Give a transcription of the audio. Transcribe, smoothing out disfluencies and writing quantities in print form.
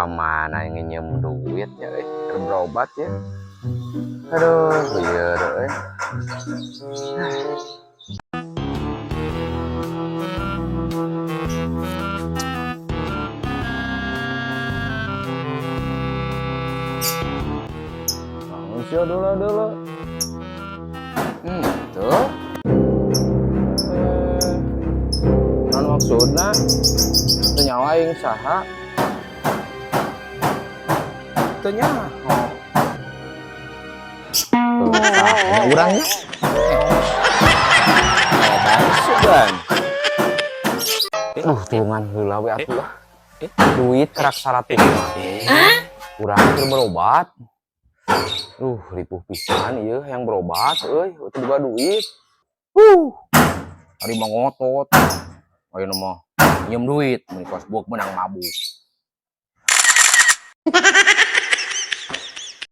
kemana yang nginjem duit ya, berobat ya. Aduh, liar, manusia dulu. Tuh. Non maksudna teu nyawa aing saha? Teu nyaho. Ada urangnya. Sugan. Tulungan heula we atuh. Duit kerak 100 mah. Urang teu berobat. Ripuh pisan ieu yang berobat euy, teu boga duit. Ari mah ngotot. Ayeuna mah nyiem duit, mun pas buak menang mabuk.